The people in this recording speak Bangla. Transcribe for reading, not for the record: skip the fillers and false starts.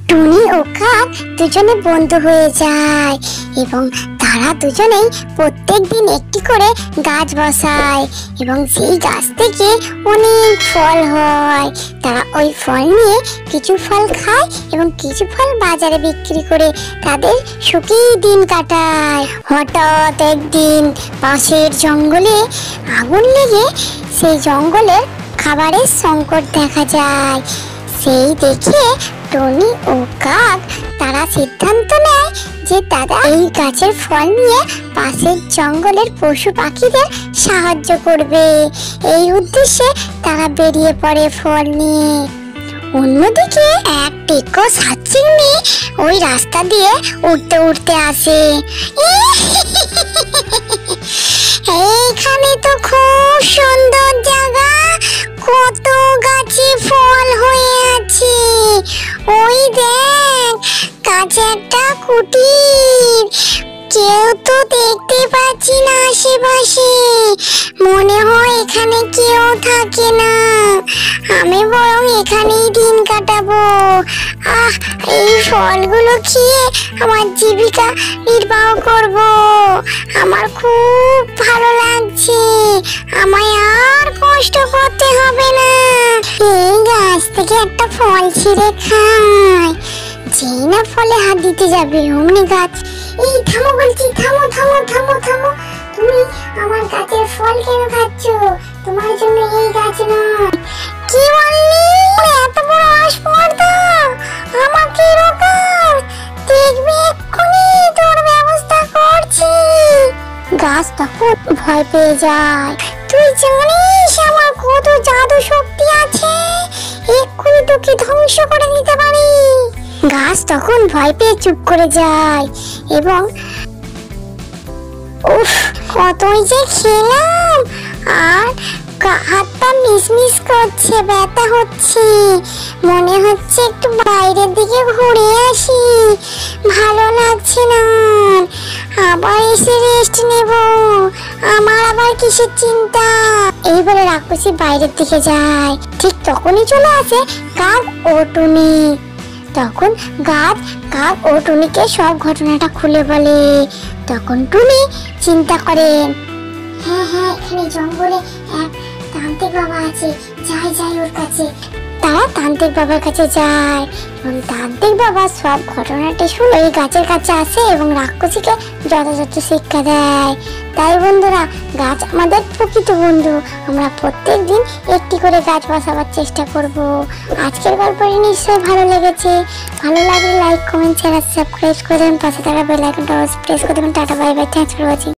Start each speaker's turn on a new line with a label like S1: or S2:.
S1: টুনি ও কাক দুজনে বন্ধু হয়ে যায় এবং তারা দুজনেই প্রত্যেকদিন একটি করে গাছ বসায় এবং সেই গাছ থেকে অনেক ফল হয়। তারা ওই ফল নিয়ে কিছু ফল খায় এবং কিছু ফল বাজারে বিক্রি করে তাদের সুখী দিন কাটায়। হঠাৎ একদিন পাশের জঙ্গলে আগুন লেগে সেই জঙ্গলের খাবারের সংকট দেখা যায়। সেই দেখে টুনি ও কাক তারা সিদ্ধান্ত নেয় যে তারা এই গাছের ফল নিয়ে পাশের জঙ্গলের পশু পাখিদের সাহায্য করবে। এই উদ্দেশ্যে তারা বেরিয়ে পড়ে ফল নিয়ে। অন্যদিকে এক টেকো সাচ্চিংড়ি ওই রাস্তা দিয়ে উঠতে উঠতে আসে। এইখানে তো খুব সুন্দর জায়গা, কত গাছে ফল হয়ে আছে। ওই দেখ কাছে একটা কুটির, কেউ তো দেখতে পাচ্ছি না আশেপাশে, মনে হয় এখানে কেউ থাকে না। আমি বরং এখানেই দিন কাটাবো। এই ফলগুলো খেয়ে আমার জীবিকা নির্বাহ করব। আমার খুব ভালো লাগছে, আমায় আর কষ্ট করতে হবে না। এই গাছ থেকে একটা ফল ছিঁড়ে খাই। যেই না ফলে হাত দিতে যাবে অমনি গাছ, এই থামো বলছি, থামো থামো থামো থামো, তুমি আমার গাছের ফল কেন খাচ্ছ? তোমার জন্য এই গাছ নয়। কি বললি? এত বড় আসপর্দা, আমাকে রোকাও, দেখবি এক্ষুনি তোর ব্যবস্থা করছি। গাছ তখন ভয় পেয়ে যায়। তুই জানিস আমার কত জাদু শক্তি আছে, এক্ষুনি তোকে ধ্বংস করে দিতে পারি। গাছ তখন ভয় পেয়ে চুপ করে যায় এবং উফ, কতই যে খেলাম, আর হাতটা মিসমিস করছে, ব্যথা হচ্ছে। মনে হচ্ছে একটু বাইরের দিকে ঘুরে আসি, ভালো লাগছে না। আবার এসে রেস্ট নেব, আমার আবার কিসের চিন্তা। এই বলে রাক্ষসী বাইরের দিকে যায়। ঠিক তখনই চলে আসে কাক ও টুনি। তখন গাছ কাক ও টুনিকে সব ঘটনাটা খুলে বলে। তখন টুনি চিন্তা করে, হ্যাঁ হ্যাঁ, এখানে জঙ্গলে এক তান্ত্রিক বাবা আছে, যাই যাই ওর কাছে। তারা তান্ত্রিক বাবার কাছে যায় এবং তান্ত্রিক বাবা সব ঘটনাটি শুনে ওই গাছের কাছে আসে এবং রাক্ষসীকে যথাযথ শিক্ষা দেয়। তাই বন্ধুরা, গাছ আমাদের প্রকৃত বন্ধু। আমরা প্রত্যেক দিন একটি করে গাছ বসাবার চেষ্টা করব। আজকের গল্পটি নিশ্চয়ই ভালো লেগেছে। ভালো লাগলে লাইক, কমেন্ট, শেয়ার, সাবস্ক্রাইব করে দেবেন। পাশে থাকা বেল আইকনটা প্রেস করে দেবেন। Tata, bye bye, thanks for watching.